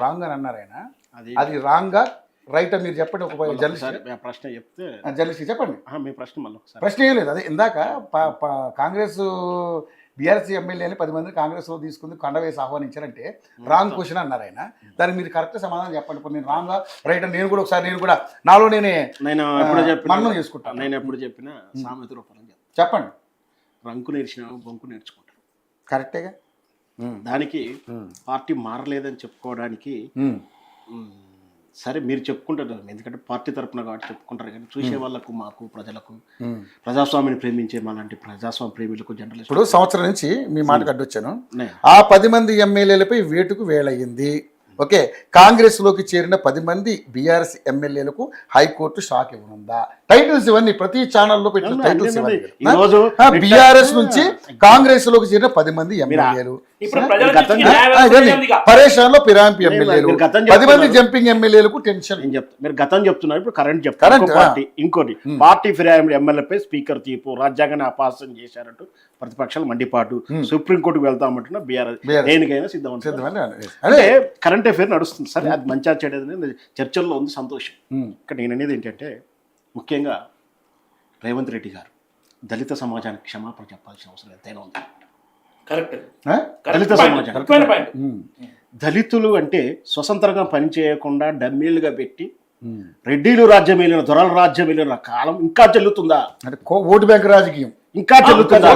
Wrong అని అన్నారు ఆయన. అది అది రాంగా రైటా మీరు చెప్పండి. ఒక మళ్ళీ జర్నలిస్ట్ ఒకసారి ఆ ప్రశ్న చెప్తే జర్నలిస్ట్ చెప్పండి. మీ ప్రశ్న మళ్ళీ ఒకసారి. ప్రశ్న ఏం లేదు. అదే ఇందాక కాంగ్రెస్ బీఆర్ఎస్ ఎమ్మెల్యేని 10 మంది కాంగ్రెస్లో తీసుకుంది కండ వేసి ఆహ్వానించారంటే రాంగ్ క్వశ్చన్ అన్నారు ఆయన. దానికి మీరు కరెక్ట్ సమాధానం చెప్పండి. ఇప్పుడు నేను రాంగా రైట్ నేను కూడా ఒకసారి నేను కూడా నాలో నేనే ఎప్పుడు చెప్పిన మన్నం చేసుకుంటాను. నేను ఎప్పుడు చెప్పినా సామెత రూపంలో చెప్పండి. రంకు నేర్చిన బొంకు నేర్చుకుంటారు. కరెక్టేగా. దానికి పార్టీ మారలేదని చెప్పుకోవడానికి సరే మీరు చెప్పుకుంటారు, ఎందుకంటే పార్టీ తరపున కాబట్టి చెప్పుకుంటారు. కానీ చూసే వాళ్ళకు, మాకు, ప్రజలకు, ప్రజాస్వామిని ప్రేమించే మాలాంటి ప్రజాస్వామ్య ప్రేమికులకు, జర్నలిస్ట్ ఇప్పుడు సంవత్సరం నుంచి మీ మాటకు అడ్డొచ్చాను. ఆ 10 మంది ఎమ్మెల్యేలపై వేటుకు వేళయింది. ఓకే, కాంగ్రెస్లోకి చేరిన 10 మంది బీఆర్ఎస్ ఎమ్మెల్యేలకు హైకోర్టు షాక్ ఇవ్వనుందా? టైటిల్స్ ఇవన్నీ ప్రతి ఛానల్లో పెట్టిన టైటిల్స్ ఇవన్నీ. బీఆర్ఎస్ నుంచి కాంగ్రెస్ లోకి చేరిన 10 మంది ఎమ్మెల్యేలు, పరేషాన్ లో పిరాంపి ఎమ్మెల్యేలు, 10 మంది జంపింగ్ ఎమ్మెల్యేలకు టెన్షన్. మీరు గతం చెప్తున్నారు, ఇప్పుడు కరెంట్ చెప్తారు. ఇంకోటి పార్టీ ఫిర్యాదు ఎమ్మెల్యేపై స్పీకర్ తీర్పు రాజ్యాంగాన్ని అపాసం చేశారంటూ ప్రతిపక్షాలు మండిపాటు, సుప్రీంకోర్టుకు వెళ్తామంటున్నా బీఆర్ఎస్ దేనికైనా సిద్ధం. అంటే కరెంట్ అఫేర్ నడుస్తుంది సరే, అది మంచిగా చెడేది చర్చల్లో ఉంది, సంతోషం. ఇక్కడ నేను అనేది ఏంటంటే ముఖ్యంగా రేవంత్ రెడ్డి గారు దళిత సమాజానికి క్షమాపణ చెప్పాల్సిన అవసరం ఎంతైనా ఉంది. దళిత సమాజం, దళితులు అంటే స్వతంత్రంగా పనిచేయకుండా డమ్మీలుగా పెట్టి రెడ్డిలు రాజ్యం వెళ్ళిన, దొరల రాజ్యం వెళ్ళిన కాలం ఇంకా చెల్లుతుందా? అంటే ఓటు బ్యాంక్ రాజకీయం ఇంకా చెల్లుతుందా?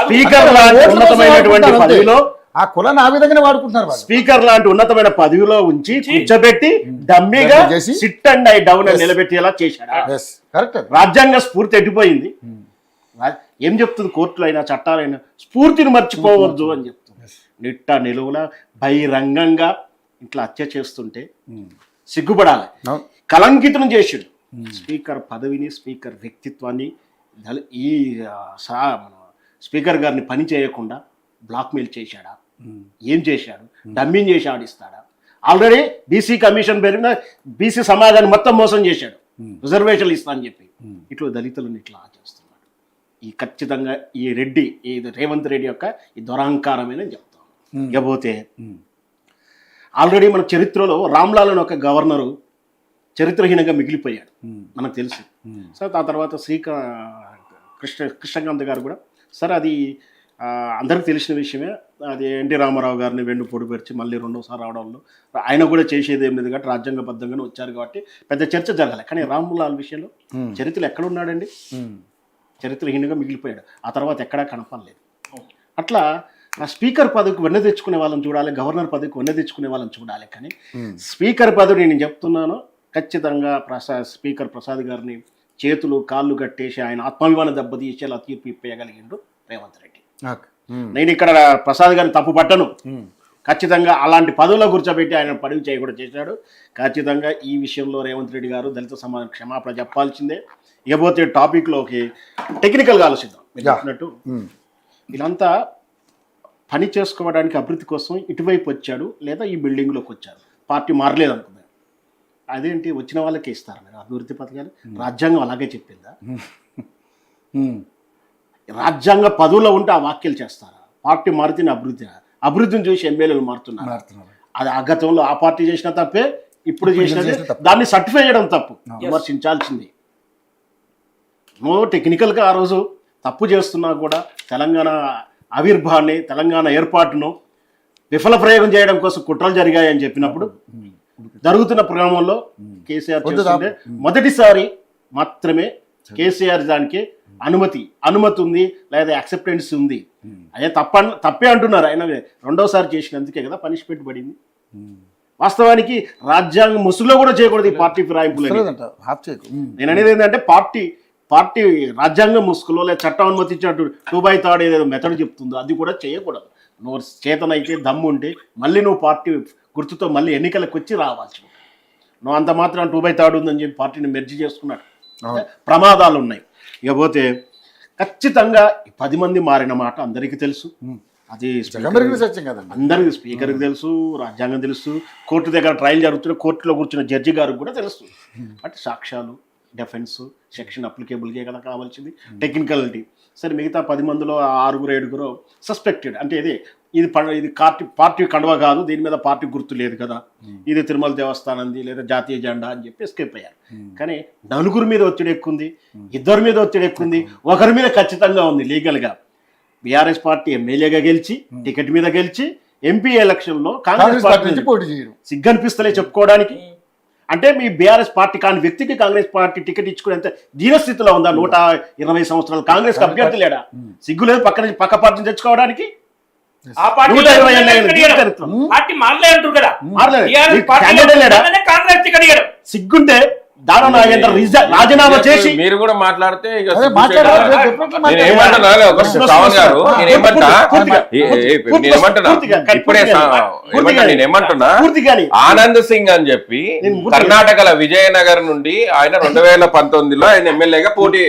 స్పీకర్ లాంటి ఉన్నతమైనటువంటి పదవిలో ఆ కులాన్ని ఆ విధంగానే వాడుకుంటున్నారు. స్పీకర్ లాంటి ఉన్నతమైన పదవిలో ఉంచి కూర్చోబెట్టి డమ్మీగా సిట్ అండ్ ఐ డౌన్ అని నిలబెట్టేలా చేశాడు. రాజ్యాంగ స్ఫూర్తి ఎట్టిపోయింది. ఏం చెప్తుంది కోర్టులు అయినా చట్టాలైనా? స్ఫూర్తిని మర్చిపోవద్దు అని చెప్తుంది. నిట్ట నిలువుల బహిరంగంగా ఇట్లా హత్య చేస్తుంటే సిగ్గుపడాలి. కలంకితం చేసాడు స్పీకర్ పదవిని, స్పీకర్ వ్యక్తిత్వాన్ని. ఈ స్పీకర్ గారిని పని చేయకుండా బ్లాక్మెయిల్ చేశాడా? ఏం చేశాడు? డమ్మింగ్ చేసి ఆడిస్తాడా? ఆల్రెడీ బీసీ కమిషన్ పేరున బీసీ సమాజాన్ని మొత్తం మోసం చేశాడు, రిజర్వేషన్లు ఇస్తా అని చెప్పి. ఇట్లా దళితులను ఇట్లా చేస్తున్నాడు. ఈ ఖచ్చితంగా ఈ రెడ్డి, ఈ రేవంత్ రెడ్డి యొక్క ఈ దురహంకారమేనని చెప్తాం. ఇకపోతే ఆల్రెడీ మన చరిత్రలో రామ్లాల్ అని ఒక గవర్నరు చరిత్రహీనంగా మిగిలిపోయాడు, మనకు తెలుసు. సార్ ఆ తర్వాత కృష్ణకాంత్ గారు కూడా సరే, అది అందరికి తెలిసిన విషయమే. అది ఎన్టీ రామారావు గారిని వెండు పొడిపెరిచి మళ్ళీ రెండోసారి రావడంలో ఆయన కూడా చేసేది ఏం లేదు కాబట్టి రాజ్యాంగబద్ధంగానే వచ్చారు కాబట్టి పెద్ద చర్చ జరగాలి. కానీ రామ్లాల్ విషయంలో చరిత్రలో ఎక్కడ ఉన్నాడండి? చరిత్రహీనంగా మిగిలిపోయాడు. ఆ తర్వాత ఎక్కడా కనపడలేదు. అట్లా ఆ స్పీకర్ పదవికి వెన్న తెచ్చుకునే వాళ్ళని చూడాలి, గవర్నర్ పదవికి వెన్న తెచ్చుకునే వాళ్ళని చూడాలి. కానీ స్పీకర్ పదవి నేను చెప్తున్నాను, ఖచ్చితంగా స్పీకర్ ప్రసాద్ గారిని చేతులు కాళ్ళు కట్టేసి ఆయన ఆత్మాభిమానం దెబ్బతీసేలా తీర్పు ఇప్పేయగలిగిండు రేవంత్ రెడ్డి. నేను ఇక్కడ ప్రసాద్ గారిని తప్పు పట్టను. ఖచ్చితంగా అలాంటి పదవుల్లో కూర్చోబెట్టి ఆయన పదవి చేయకూడదు చేశాడు. ఖచ్చితంగా ఈ విషయంలో రేవంత్ రెడ్డి గారు దళిత సమాజం క్షమాపణ చెప్పాల్సిందే. ఇకపోతే టాపిక్లోకి టెక్నికల్గా ఆలోచిద్దాం. మీరు చెప్పినట్టు వీళ్ళంతా పని చేసుకోవడానికి అభివృద్ధి కోసం ఇటువైపు వచ్చాడు, లేదా ఈ బిల్డింగ్లోకి వచ్చాడు. పార్టీ మారలేదు అనుకున్నాను. అదేంటి వచ్చిన వాళ్ళకే ఇస్తారు మీరు అభివృద్ధి పథకాలు? రాజ్యాంగం అలాగే చెప్పిందా? రాజ్యాంగ పదవులో ఉంటే ఆ వ్యాఖ్యలు చేస్తారా? పార్టీ మారితేనే అభివృద్ధిని చూసి ఎమ్మెల్యేలు మారుతున్నారు. అది ఆ గతంలో ఆ పార్టీ చేసిన తప్పే, ఇప్పుడు చేసినది. దాన్ని సర్టిఫై చేయడం తప్పు, విమర్శించాల్సింది. టెక్నికల్గా ఆ రోజు తప్పు చేస్తున్నా కూడా తెలంగాణ ఆవిర్భావాన్ని, తెలంగాణ ఏర్పాటును విఫల ప్రయోగం చేయడం కోసం కుట్రలు జరిగాయని చెప్పినప్పుడు జరుగుతున్న ప్రోగ్రామంలో కేసీఆర్ చేస్తుంటే మొదటిసారి మాత్రమే కేసీఆర్ దానికి అనుమతి ఉంది, లేదా యాక్సెప్టెన్స్ ఉంది. అదే తప్పే అంటున్నారు. ఆయన రెండోసారి చేసినందుకే కదా పనిష్మెంట్ పడింది. వాస్తవానికి రాజ్యాంగం ముసుగులో కూడా చేయకూడదు ఈ పార్టీ ఫిరాయింపులు. నేను అనేది ఏంటంటే పార్టీ రాజ్యాంగం ముసుగులో లేదా చట్టం అనుమతించినట్టు 2/3 ఏదో మెథడ్ చెప్తుందో అది కూడా చేయకూడదు. నువ్వు చేతనైతే దమ్ము ఉంటే మళ్ళీ నువ్వు పార్టీ గుర్తుతో మళ్ళీ ఎన్నికలకు వచ్చి రావాల్సి. నువ్వు అంత మాత్రం 2/3 ఉందని చెప్పి పార్టీని మెర్జీ చేసుకున్నాడు. ప్రమాదాలు ఉన్నాయి. ఇకపోతే ఖచ్చితంగా 10 మంది మారిన మాట అందరికీ తెలుసు. అది అందరికీ, స్పీకర్కి తెలుసు, రాజ్యాంగం తెలుసు, కోర్టు దగ్గర ట్రయల్ జరుగుతున్న కోర్టులో కూర్చున్న జడ్జి గారికి కూడా తెలుసు. అంటే సాక్ష్యాలు, డిఫెన్స్, సెక్షన్ అప్లికేబుల్కే కదా కావాల్సింది, టెక్నికాలిటీ. సరే మిగతా 10 మందిలో 6-7 సస్పెక్టెడ్, అంటే ఇది ఇది పార్టీ కండువా కాదు, దీని మీద పార్టీ గుర్తు లేదు కదా, ఇది తిరుమల దేవస్థానంది లేదా జాతీయ జెండా అని చెప్పి ఎస్కేప్ అయ్యారు. కానీ నలుగురు మీద ఒత్తిడి ఎక్కుంది, ఇద్దరి మీద ఒత్తిడి ఎక్కుంది, ఒకరి మీద ఖచ్చితంగా ఉంది లీగల్గా. బీఆర్ఎస్ పార్టీ ఎమ్మెల్యేగా గెలిచి టికెట్ మీద గెలిచి ఎంపీ ఎలక్షన్లో కాంగ్రెస్ పార్టీ పోటీ చేయరు, సిగ్గనిపిస్తలే చెప్పుకోవడానికి. అంటే మీ బీఆర్ఎస్ పార్టీ కాని వ్యక్తికి కాంగ్రెస్ పార్టీ టికెట్ ఇచ్చుకునేంత దీనస్థితిలో ఉందా? 120 సంవత్సరాలు కాంగ్రెస్ అభ్యర్థి లేడా? సిగ్గు లేదు పక్క పార్టీని తెచ్చుకోవడానికి? ఆ పార్టీ మారలే అంటారు కదా, కాంగ్రెస్ టికెట్ ఇవ్వడం సిగ్గుంటే దానం నాగేంద్ర రాజీనామా చేసి మీరు కూడా మాట్లాడితే నేనేమంటున్నా, ఆనంద్ సింగ్ అని చెప్పి కర్ణాటకల విజయనగర్ నుండి ఆయన 2019లో ఆయన ఎమ్మెల్యేగా పోటీ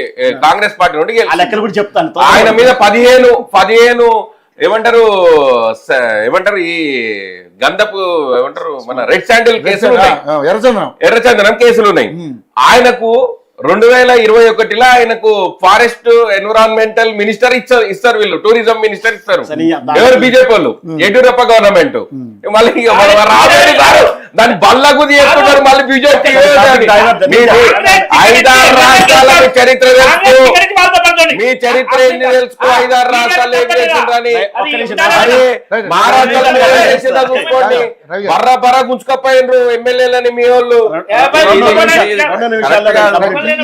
కాంగ్రెస్ పార్టీ నుండి లెక్కలు కూడా చెప్తాను. ఆయన మీద 15 ఏమంటారు ఈ గంధపు ఏమంటారు మన రెడ్ శాండిల్ కేసులు ఉన్నాయి, ఎర్రచందనం కేసులు ఉన్నాయి. ఆయనకు 2021లో ఆయనకు ఫారెస్ట్ ఎన్విరాన్మెంటల్ మినిస్టర్ ఇస్తారు, వీళ్ళు టూరిజం మినిస్టర్ ఇస్తారు. ఎవరు? బీజేపీ వాళ్ళు, యడ్యూరప్ప గవర్నమెంట్. మళ్ళీ దాని బల్లగు చేస్తున్నారు మళ్ళీ బీజేపీ. 5-6 రాష్ట్రాల చరిత్ర తెలుసుకో, మీ చరిత్ర ఏంది తెలుసుకో. 5-6 రాష్ట్రాలు ఏం చేసిండ్రని మహారాష్ట్రలో చూసుకోండి. బర్ర గుంజుకపోయినరు ఎమ్మెల్యేలని మీ వాళ్ళు.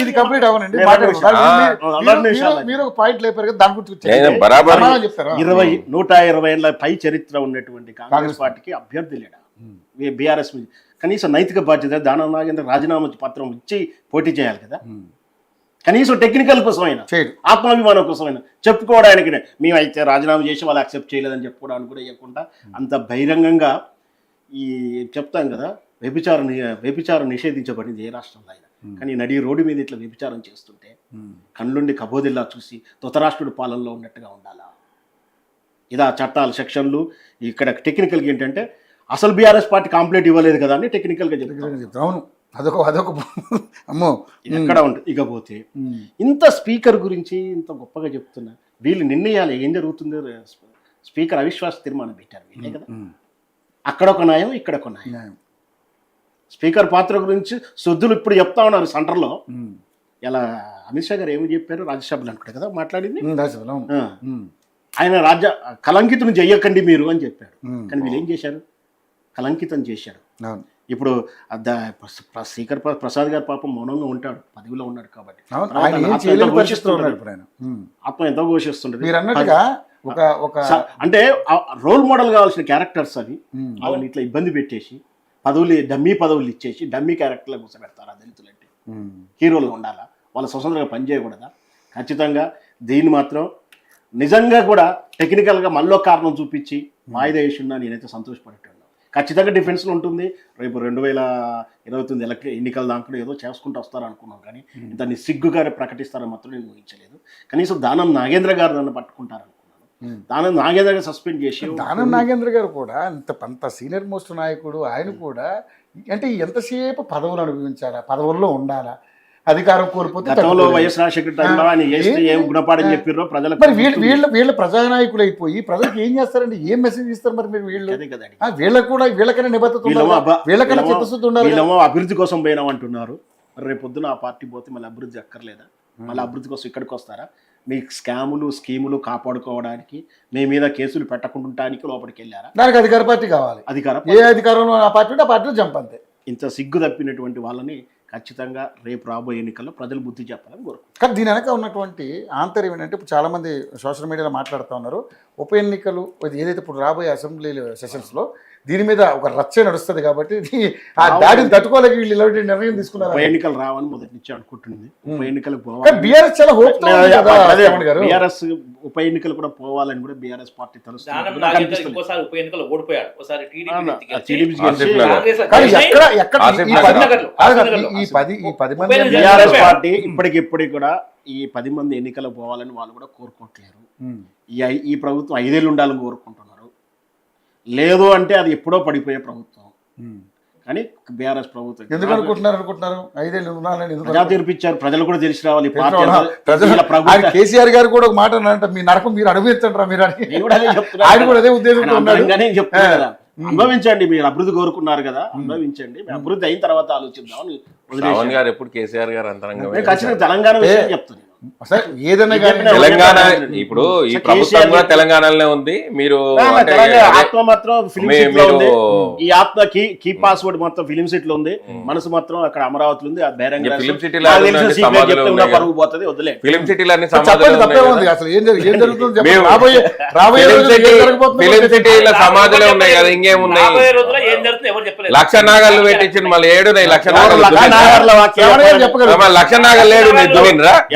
ఇది కంప్లీట్ అవ్వనండి, మీరు ఒక పాయింట్ లేపారు కదా, దాని గురించి 120 ఏళ్ల పై చరిత్ర ఉన్నటువంటి కాంగ్రెస్ పార్టీకి అభ్యర్థి లేడా? బీఆర్ఎస్ కనీసం నైతిక బాధ్యత దానం నాగేంద్ర రాజీనామా పత్రం ఇచ్చి పోటీ చేయాలి కదా. కనీసం టెక్నికల్ కోసమైనా, ఆత్మాభిమానం కోసమైనా చెప్పుకోవడానికి, మేమైతే రాజీనామా చేసి వాళ్ళు యాక్సెప్ట్ చేయలేదని చెప్పుకోవడానికి కూడా ఇవ్వకుండా అంత బహిరంగంగా ఈ చెప్తాం కదా, వ్యభిచారం నిషేధించబడింది ఏ రాష్ట్రంలో అయినా. కానీ నడి రోడ్డు మీద ఇట్లా వ్యభిచారం చేస్తుంటే కళ్ళుండి కబోదిల్లా చూసి ధృతరాష్ట్రుడి పాలనలో ఉన్నట్టుగా ఉండాలా? ఇదా చట్టాలు, సెక్షన్లు. ఇక్కడ టెక్నికల్గా ఏంటంటే అసలు బీఆర్ఎస్ పార్టీ కాంప్లీట్ ఇవ్వలేదు కదా అని టెక్నికల్గా చెప్తాను. అవును, అదొక అమ్మో ఎక్కడ ఉంటుంది. ఇకపోతే ఇంత స్పీకర్ గురించి ఇంత గొప్పగా చెప్తున్నా, వీళ్ళు నిర్ణయాలు ఏం జరుగుతుందో స్పీకర్ అవిశ్వాస తీర్మానం పెట్టారు వీళ్ళే కదా. అక్కడ ఒక న్యాయం, ఇక్కడ ఒక న్యాయం. స్పీకర్ పాత్ర గురించి శుద్ధులు ఇప్పుడు చెప్తా ఉన్నారు సెంటర్లో. ఇలా అమిత్ షా గారు ఏమి చెప్పారు, రాజ్యసభలో అనుకుంటా కదా మాట్లాడింది, ఆయన కలంకితం చెయ్యకండి మీరు అని చెప్పాడు. కానీ వీళ్ళు ఏం చేశారు? కలంకితం చేశారు. ఇప్పుడు స్పీకర్ ప్రసాద్ గారు పాపం మౌనంగా ఉంటాడు, పదవిలో ఉన్నాడు కాబట్టి ఆత్మ ఎంతో ఘోషిస్తుంటది. అంటే రోల్ మోడల్ కావాల్సిన క్యారెక్టర్స్ అవి వాళ్ళని ఇట్లా ఇబ్బంది పెట్టేసి డమ్మీ పదవులు ఇచ్చేసి డమ్మీ క్యారెక్టర్లు కూర్చోబెడతారు. దళితులు అంటే హీరోలు ఉండాలా? వాళ్ళ స్వతంత్రంగా పనిచేయకూడదా? ఖచ్చితంగా దీన్ని మాత్రం నిజంగా కూడా టెక్నికల్గా మళ్ళీ కారణం చూపించి వాయిదా వేసి ఉన్నా నేనైతే సంతోషపడేటాను. ఖచ్చితంగా డిఫెన్స్లో ఉంటుంది. రేపు 2029 ఎన్నికల దాంట్లో ఏదో చేసుకుంటూ వస్తారనుకున్నాం, కానీ దాన్ని సిగ్గుగానే ప్రకటిస్తారని మాత్రం నేను ఊహించలేదు. కనీసం దానం నాగేంద్ర గారు నన్ను పట్టుకుంటారనుకున్నాను. దానం నాగేంద్ర గారు సస్పెండ్ చేసి, దానం నాగేంద్ర గారు కూడా అంత సీనియర్ మోస్ట్ నాయకుడు, ఆయన కూడా అంటే ఎంతసేపు పదవులు అనుభవించాలా, పదవుల్లో ఉండాలా, అధికారం కోల్పోతే గతంలో వైఎస్ రాజశేఖర గుణపాఠం చెప్పారో ప్రజలకు. మరి వీళ్ళ ప్రజానాయకులు అయిపోయి ప్రజలకు ఏం చేస్తారండి? ఏం మెసేజ్ ఇస్తారు మరి మీరు? వీళ్ళకు కూడా వీళ్ళకైనా నిబద్ధత, వీళ్ళకైనా చిత్తశుద్ధి ఉండాలి. వీళ్ళేమో అభివృద్ధి కోసం పోయినాం అంటున్నారు. రేపు పొద్దున ఆ పార్టీ పోతే మళ్ళీ అభివృద్ధి అక్కర్లేదా? మళ్ళీ అభివృద్ధి కోసం ఇక్కడికి వస్తారా? మీ స్కాములు స్కీములు కాపాడుకోవడానికి, మీ మీద కేసులు పెట్టకుండటానికి లోపలికి వెళ్ళారా? దానికి అధికార పార్టీ కావాలి. ఏ అధికారంలో ఆ పార్టీ ఆ పార్టీలో జంప్ అంతే. ఇంత సిగ్గు తప్పినటువంటి వాళ్ళని ఖచ్చితంగా రేపు రాబోయే ఎన్నికల్లో ప్రజలు బుద్ధి చెప్పాలని కోరుకుంటారు. కానీ దీని వెనక ఉన్నటువంటి ఆంతర్యం ఏంటంటే, ఇప్పుడు చాలామంది సోషల్ మీడియాలో మాట్లాడుతూ ఉన్నారు, ఉప ఎన్నికలు ఏదైతే ఇప్పుడు రాబోయే అసెంబ్లీ సెషన్స్లో దీని మీద ఒక రచ్చ నడుస్తుంది కాబట్టి ఆ దాడిని తట్టుకోలేక వీళ్ళు ఇలాంటి నిర్ణయం తీసుకున్నారు. ఉప ఎన్నికలు రావని మొదటి నుంచి అనుకుంటుంది. ఉప ఎన్నికలకు బీఆర్ఎస్ చాలా హోప్, బీఆర్ఎస్ ఉప ఎన్నికలు కూడా పోవాలని కూడా బీఆర్ఎస్ పార్టీ తెలుస్తుంది. బీఆర్ఎస్ పార్టీ ఇప్పటికిప్పటికి కూడా ఈ 10 మంది ఎన్నికలకు పోవాలని వాళ్ళు కూడా కోరుకోవట్లేరు. ఈ ప్రభుత్వం 5 ఏళ్ళు ఉండాలని కోరుకుంటున్నారు. లేదు అంటే అది ఎప్పుడో పడిపోయే ప్రభుత్వం. కానీ బీఆర్ఎస్ ప్రభుత్వం ఎందుకు అనుకుంటున్నారు 5 ఏళ్ళు ఉన్నారని ఎందుకు ప్రజా తీర్పిచ్చారు, ప్రజలు కూడా తెలిసి రావాలి. ఆయన కేసీఆర్ గారు కూడా ఒక మాట అన్నారంట, మీ నరకం మీరు అనుభవించండి మీరు అని. నేను కూడా అదే చెప్తున్నా, ఆయన కూడా అదే ఉద్దేశంతో ఉన్నాడు. నేను చెప్తున్నా కదా, అనుభవించండి, మీరు అభివృద్ధి కోరుకున్నారు కదా, అనుభవించండి, అభివృద్ధి అయిన తర్వాత ఆలోచిద్దాం. శ్రావణ్ గారు ఎప్పుడు కేసీఆర్ గారు అంతరంగం ఖచ్చితంగా తెలంగాణ విషయం చెప్తాను. ఏదైనా కానీ తెలంగాణ ఇప్పుడు ఈ ప్రభుత్వం కూడా తెలంగాణలోనే ఉంది. మీరు ఆత్మ మాత్రం ఫిలిం సిటీ లో ఉంది. ఈ ఆత్మ కీ పాస్వర్డ్ మొత్తం ఫిలిం సిటీ లో ఉంది. మనసు మాత్రం అక్కడ అమరావతిలో ఉంది. ఫిలిం సిటీలో పరుగు పోతుంది, వదిలే. ఫిలిం సిటీలో అన్ని అసలు ఏం జరుగుతుంది ఫిలిం సిటీలో సమాధులే ఉన్నాయి కదా, ఇంకేమున్నాయి? లక్ష నాగళ్ళు పెట్టించింది, మళ్ళీ 7 లక్ష నాగలు లేడు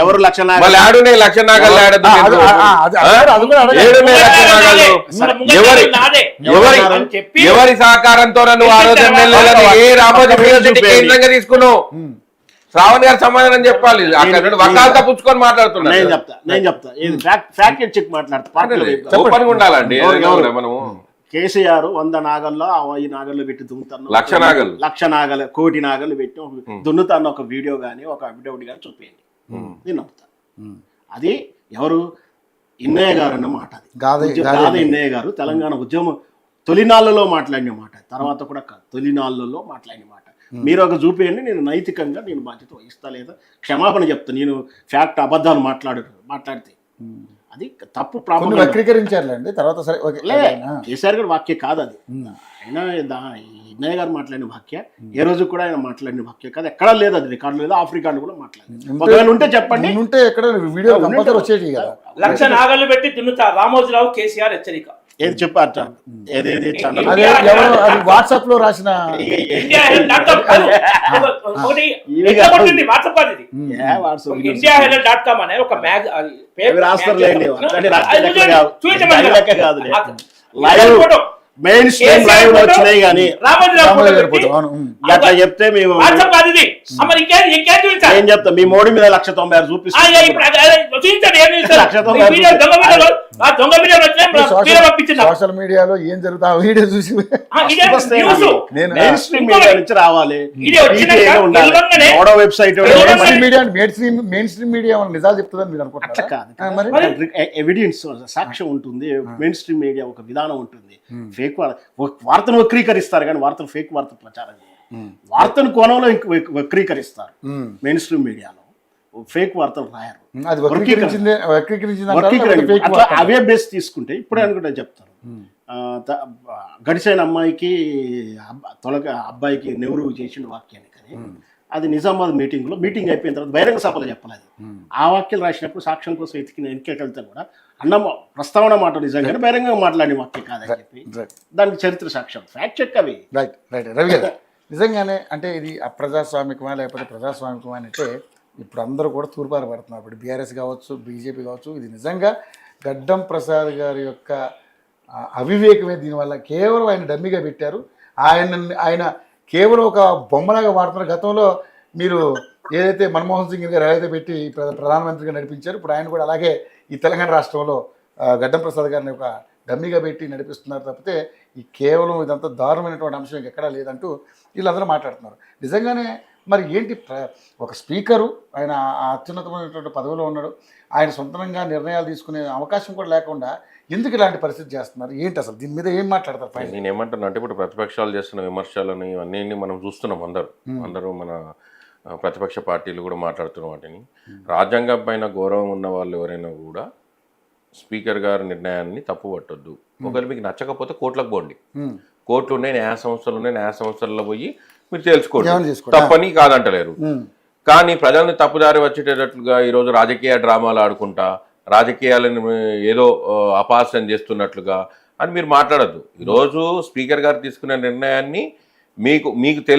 ఎవరు మళ్ళీ ఆడునే లక్ష నాగళ్ళు ఎవరి సహకారంతో నువ్వు ఆ రోజు ఎమ్మెల్యేలను ఏ రామోజీ యూనివర్సిటీ కేంద్రంగా తీసుకున్నావు? శ్రావణ్ గారు సమాధానం చెప్పాలి. అక్కడ వకాలతో పుచ్చుకొని మాట్లాడుతున్నా. నేను చెప్తా చెక్ మాట్లాడతా ఉండాలండి మనము. కేసీఆర్ 100 నాగల్లో 1000 నాగల్లో పెట్టి దున్నుతాను, లక్ష నాగలు, కోటి నాగలు పెట్టి దున్నుతాను ఒక వీడియో గానీ ఒక అఫిడవిట్ గానీ చూపించండి, నేను నమ్ముతాను. అది ఎవరు? ఇన్నయ్య గారు అన్న మాట. గాది ఇన్నయ్య గారు తెలంగాణ ఉద్యమం తొలినాళ్ళలో మాట్లాడిన మాట, తర్వాత కూడా తొలినాళ్ళలో మాట్లాడిన మాట. మీరు ఒక చూపించండి, నేను నైతికంగా నేను బాధ్యత వహిస్తా లేదా క్షమాపణ చెప్తాను. నేను ఫ్యాక్ట్ అబద్ధాలు మాట్లాడితే అది తప్పు వక్రీకరించారులేండి. తర్వాత కేసీఆర్ గారు వాక్య కాదు అది. అయినా ఇన్నయ్య గారు మాట్లాడిన వాక్య ఏ రోజు కూడా ఆయన మాట్లాడిన వాక్య కాదు, ఎక్కడా లేదు, అది రికార్డు లేదు, ఆఫ్రికాలో కూడా మాట్లాడింది. ఉంటే చెప్పండి, ఉంటే ఎక్కడ వీడియో వచ్చేది కదా. లక్ష నాగళ్ళు పెట్టి దున్నుతా రామోజీరావు కేసీఆర్ హెచ్చరిక. ఏది చెప్పారు? వాట్సాప్ లో రాసిన ఇండియా .com అనే ఒక మెయిన్ స్ట్రీమ్ లైవ్ వచ్చినాయి కానీ అట్లా చెప్తే మేము ఏం చెప్తాం? మీ మోడీ మీద 196 చూపిస్తాం. సోషల్ మీడియాలో ఏం జరుగుతా వీడియో చూసి మెయిన్ స్ట్రీమ్ మీడియా నుంచి రావాలి. వెబ్సైట్ మెయిన్ స్ట్రీమ్ మీడియా నిజాలు చెప్తుందని మీరు అనుకుంటారు? ఎవిడెన్స్, సాక్ష్యం ఉంటుంది. మెయిన్ స్ట్రీమ్ మీడియా ఒక విధానం ఉంటుంది. ఫేక్ వార్తను వక్రీకరిస్తారు కానీ వార్తను ఫేక్ వార్త ప్రచారం చేయాలి. వార్తను కోణంలో వక్రీకరిస్తారు. మెయిన్ స్ట్రీమ్ మీడియాలో ఫేక్ వార్తలు రాయరు. అవే బేస్ తీసుకుంటే ఇప్పుడు అనుకుంటే చెప్తారు, గడిచిన అమ్మాయికి అబ్బాయికి నెహ్రూ చేసిన వాక్యాన్ని కానీ అది నిజామాబాద్ మీటింగ్ అయిపోయిన తర్వాత బహిరంగ సభలో చెప్పలేదు. ఆ వాక్యాలు రాసినప్పుడు సాక్ష్యం కోసం ఎన్నికెళ్తే కూడా అన్న ప్రస్తావన మాట నిజంగానే బహిరంగంగా మాట్లాడిన వాక్యం కాదని చెప్పి దానికి చరిత్ర సాక్ష్యం, ఫ్యాక్ట్ చెక్ అవి. రైట్ రవి గారు, నిజంగానే అంటే ఇది అప్రజాస్వామికమా లేకపోతే ప్రజాస్వామికమా అంటే ఇప్పుడు అందరూ కూడా తూర్పారు పడుతున్నారు. ఇప్పుడు బీఆర్ఎస్ కావచ్చు, బీజేపీ కావచ్చు, ఇది నిజంగా గడ్డం ప్రసాద్ గారి యొక్క అవివేకమే. దీనివల్ల కేవలం ఆయన డమ్మిగా పెట్టారు. ఆయన కేవలం ఒక బొమ్మలాగా వాడుతున్నారు. గతంలో మీరు ఏదైతే మన్మోహన్ సింగ్ గారు ఏదైతే పెట్టి ప్రధానమంత్రిగా నడిపించారు, ఇప్పుడు ఆయన కూడా అలాగే ఈ తెలంగాణ రాష్ట్రంలో గడ్డం ప్రసాద్ గారిని ఒక డమ్మిగా పెట్టి నడిపిస్తున్నారు తప్పితే ఈ కేవలం ఇదంతా దారుణమైనటువంటి అంశం ఇంకెక్కడా లేదంటూ వీళ్ళందరూ మాట్లాడుతున్నారు. నిజంగానే మరి ఏంటి ఒక స్పీకరు, ఆయన అత్యున్నతమైనటువంటి పదవిలో ఉన్నాడు, ఆయన సొంతంగా నిర్ణయాలు తీసుకునే అవకాశం కూడా లేకుండా ఎందుకు ఇలాంటి పరిస్థితి చేస్తున్నారు? ఏంటి అసలు దీని మీద ఏం మాట్లాడతారు? నేను ఏమంటున్నా అంటే ఇప్పుడు ప్రతిపక్షాలు చేస్తున్న విమర్శలను ఇవన్నీ మనం చూస్తున్నాం. అందరూ మన ప్రతిపక్ష పార్టీలు కూడా మాట్లాడుతున్న వాటిని. రాజ్యాంగం పైన గౌరవం ఉన్న వాళ్ళు ఎవరైనా కూడా స్పీకర్ గారి నిర్ణయాన్ని తప్పు పట్టొద్దు. ఒకవేళ మీకు నచ్చకపోతే కోర్టులకు పోండి. కోర్టులు ఉన్నాయి, న్యాయ సంస్థలు ఉన్నాయి, న్యాయ సంస్థల్లో పోయి మీరు తెలుసుకోండి, తప్పని కాదంటలేరు. కానీ ప్రజల్ని తప్పుదారి వచ్చేటట్లుగా ఈరోజు రాజకీయ డ్రామాలు ఆడుకుంటా రాజకీయాలను ఏదో అపహాస్యం చేస్తున్నట్లుగా అని మీరు మాట్లాడద్దు. ఈరోజు స్పీకర్ గారు తీసుకునే నిర్ణయాన్ని మీకు